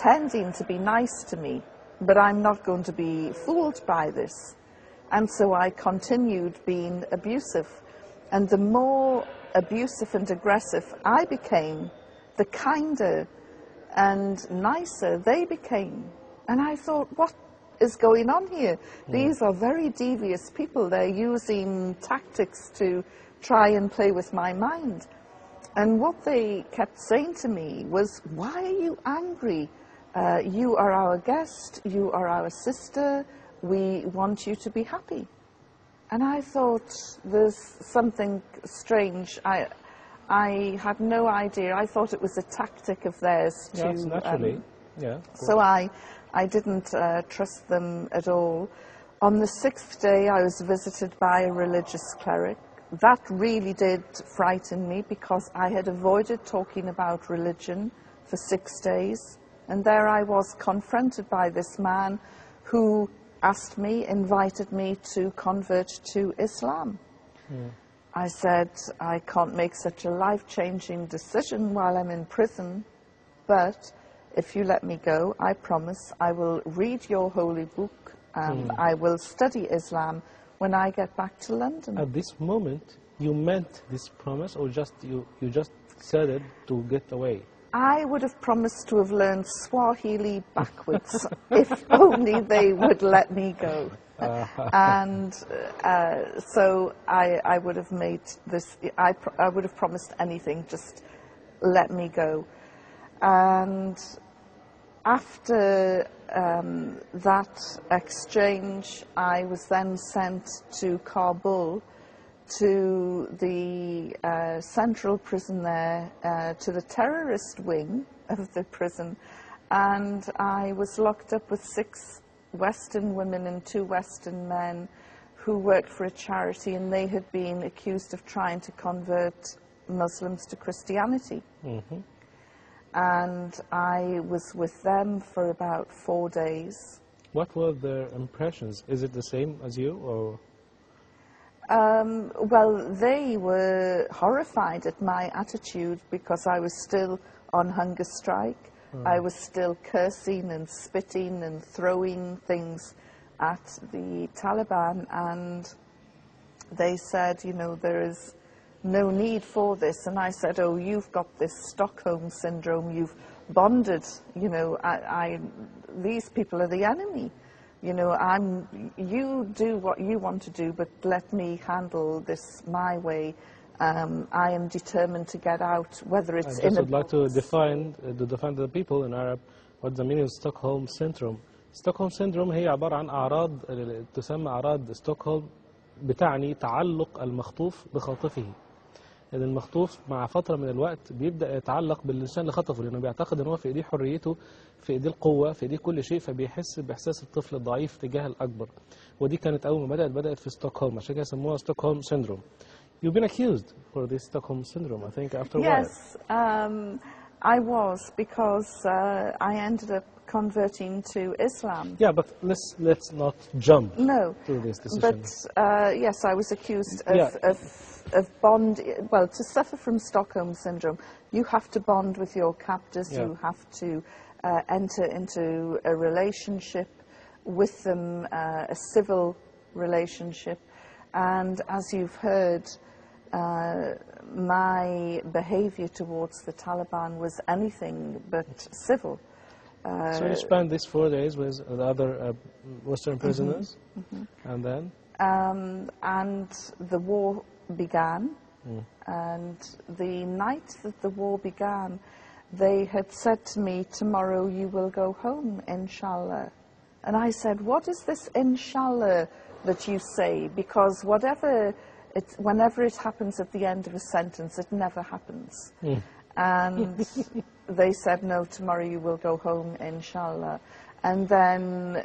pretending to be nice to me, but I'm not going to be fooled by this. And so I continued being abusive. And the more abusive and aggressive I became, the kinder and nicer they became. And I thought, what is going on here? These are very devious people. They're using tactics to try and play with my mind. And what they kept saying to me was, why are you angry? You are our guest, you are our sister, we want you to be happy. And I thought, there's something strange. I had no idea. I thought it was a tactic of theirs to... Yes, naturally. So I didn't trust them at all. On the 6th day, I was visited by a religious cleric. That really did frighten me, because I had avoided talking about religion for 6 days. And there I was, confronted by this man who asked me, invited me to convert to Islam. I said, I can't make such a life-changing decision while I'm in prison, but if you let me go, I promise I will read your holy book and I will study Islam when I get back to London. At this moment, you meant this promise, or just you just said it to get away? I would have promised to have learned Swahili backwards if only they would let me go. And so I would have made this, I would have promised anything, just let me go. And after that exchange, I was then sent to Kabul, to the central prison there, to the terrorist wing of the prison, and I was locked up with 6 Western women and 2 Western men who worked for a charity, and they had been accused of trying to convert Muslims to Christianity. And I was with them for about 4 days. What were their impressions? Is it the same as you, or...? Well, they were horrified at my attitude, because I was still on hunger strike. I was still cursing and spitting and throwing things at the Taliban, and they said, you know, there is no need for this. And I said, oh, you've got this Stockholm syndrome, you've bonded, you know, these people are the enemy. You know, you do what you want to do, but let me handle this my way. I am determined to get out, whether it's in a... I would like to define the people in Arab what the meaning of Stockholm syndrome. Stockholm syndrome هي عبارة عن أعراض تسمى أعراض ستوكهولم، بتعني تعلق المخطوف بخاطفه. إن المخطوف مع فترة من الوقت بيبدأ يتعلق بالإنسان اللي خطفه، لأنه بيعتقد إن هو في إيديه حريته، في إيديه القوة، في إيديه كل شيء، فبيحس بإحساس الطفل الضعيف تجاه الأكبر. ودي كانت أول ما بدأت في ستوكهولم، عشان كده سموها ستوكهولم syndrome. You've been accused for this Stockholm syndrome, I think, after a while. Yes, I was, because I ended up converting to Islam. Yeah, but let's not jump to this decision. But yes, I was accused of bond. Well, to suffer from Stockholm syndrome, you have to bond with your captors. You have to enter into a relationship with them, a civil relationship. And as you've heard, my behavior towards the Taliban was anything but civil. So you spent these 4 days with the other Western prisoners, and then? And the war began, and the night that the war began, they had said to me, tomorrow you will go home, inshallah. And I said, what is this inshallah that you say? Because whenever it happens at the end of a sentence, it never happens. And they said, no, tomorrow you will go home, inshallah. And then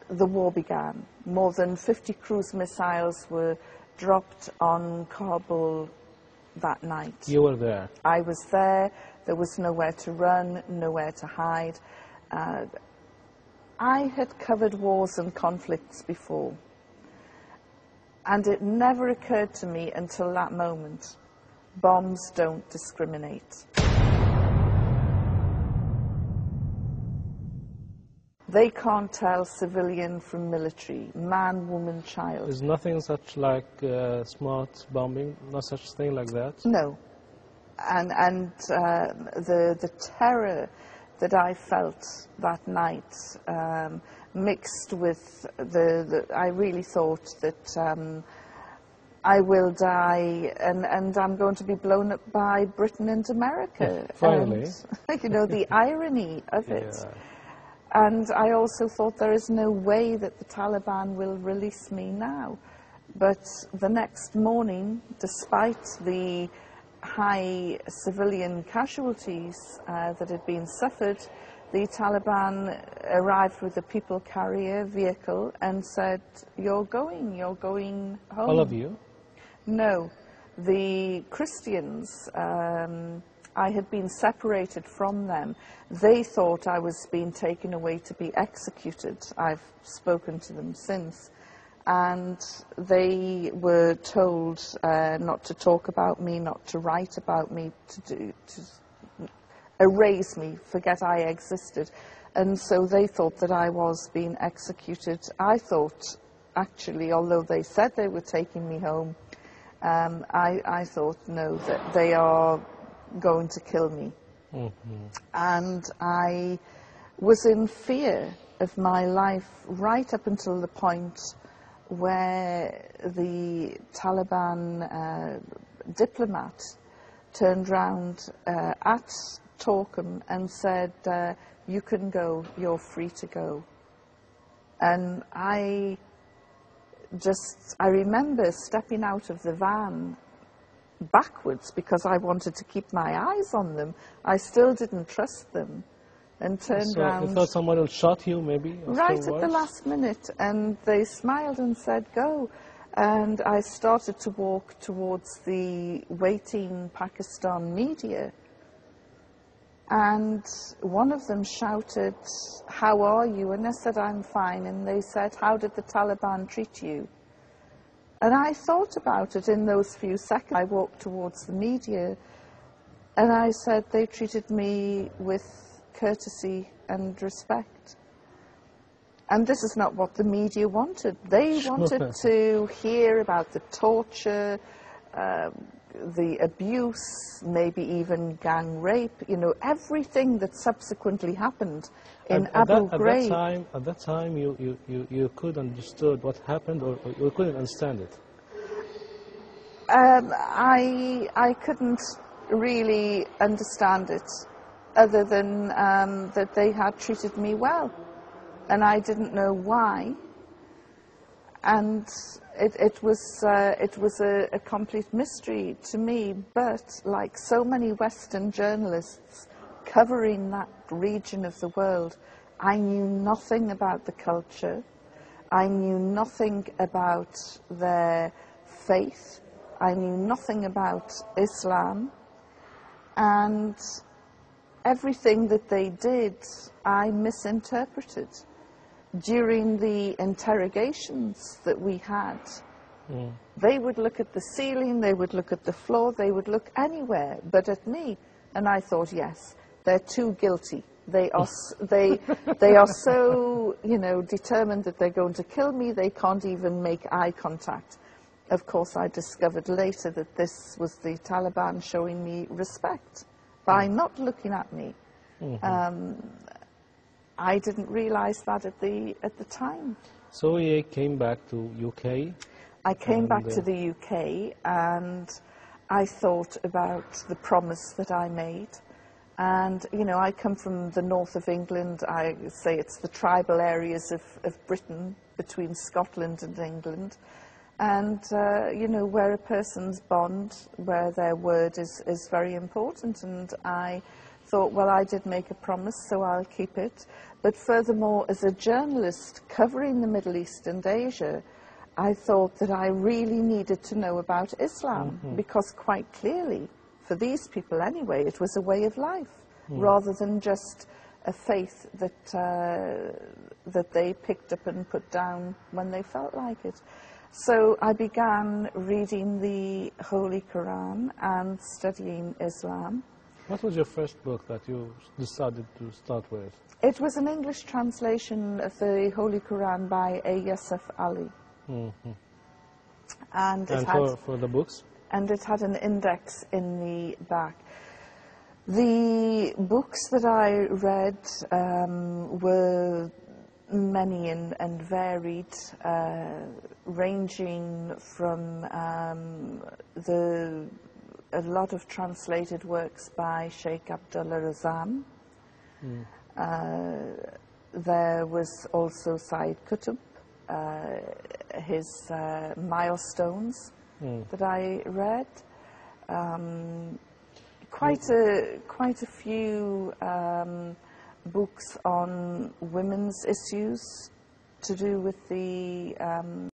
the war began. More than 50 cruise missiles were dropped on Kabul that night. You were there? I was there. There was nowhere to run, nowhere to hide. I had covered wars and conflicts before. And it never occurred to me until that moment, bombs don't discriminate. They can't tell civilian from military, man, woman, child. There's nothing such like smart bombing, no such thing like that? No. And the terror that I felt that night mixed with I really thought that I will die and I'm going to be blown up by Britain and America. Finally. And, you know, the irony of it. Yeah. And I also thought there is no way that the Taliban will release me now. But the next morning, despite the high civilian casualties that had been suffered, the Taliban arrived with a people carrier vehicle and said, you're going home. All of you? No. The Christians, I had been separated from them. They thought I was being taken away to be executed. I've spoken to them since. And they were told not to talk about me, not to write about me, to erase me, forget I existed. And so they thought that I was being executed. I thought, actually, although they said they were taking me home, I thought, no, that they are going to kill me. Mm-hmm. And I was in fear of my life right up until the point where the Taliban diplomat turned round at Torkham and said, you can go, you're free to go. And I remember stepping out of the van backwards because I wanted to keep my eyes on them. I still didn't trust them, and turned round. You thought someone will shot you, maybe? Right at the last minute, and they smiled and said, go. And I started to walk towards the waiting Pakistan media, and one of them shouted, how are you? And I said, I'm fine. And they said, how did the Taliban treat you? And I thought about it in those few seconds. I walked towards the media, and I said, they treated me with courtesy and respect. And this is not what the media wanted. They wanted to hear about the torture, the abuse, maybe even gang rape, you know, everything that subsequently happened in Abu Ghraib. At that time, you could understood what happened, or you couldn't understand it? I couldn't really understand it, other than that they had treated me well, and I didn't know why. And it was a complete mystery to me, but like so many Western journalists covering that region of the world, I knew nothing about the culture. I knew nothing about their faith. I knew nothing about Islam. And everything that they did, I misinterpreted. During the interrogations that we had, they would look at the ceiling, they would look at the floor, they would look anywhere but at me. And I thought, yes, they're too guilty. They are so, you know, determined that they're going to kill me, they can't even make eye contact. Of course, I discovered later that this was the Taliban showing me respect by not looking at me. I didn't realize that at the time. So you came back to UK? I came back to the UK, and I thought about the promise that I made. And, you know, I come from the north of England. I say it's the tribal areas of Britain, between Scotland and England. And, you know, where a person's bond, where their word is very important. And I thought, well, I did make a promise, so I'll keep it. But furthermore, as a journalist covering the Middle East and Asia, I thought that I really needed to know about Islam, because quite clearly, for these people anyway, it was a way of life, rather than just a faith that they picked up and put down when they felt like it. So I began reading the Holy Quran and studying Islam. What was your first book that you decided to start with? It was an English translation of the Holy Quran by A. Yusuf Ali. Mhm. And it And had for the books? and it had an index in the back. The books that I read were many and varied, ranging from a lot of translated works by Sheikh Abdullah Razan. There was also Said Qutb, his Milestones that I read. Quite a few books on women's issues to do with the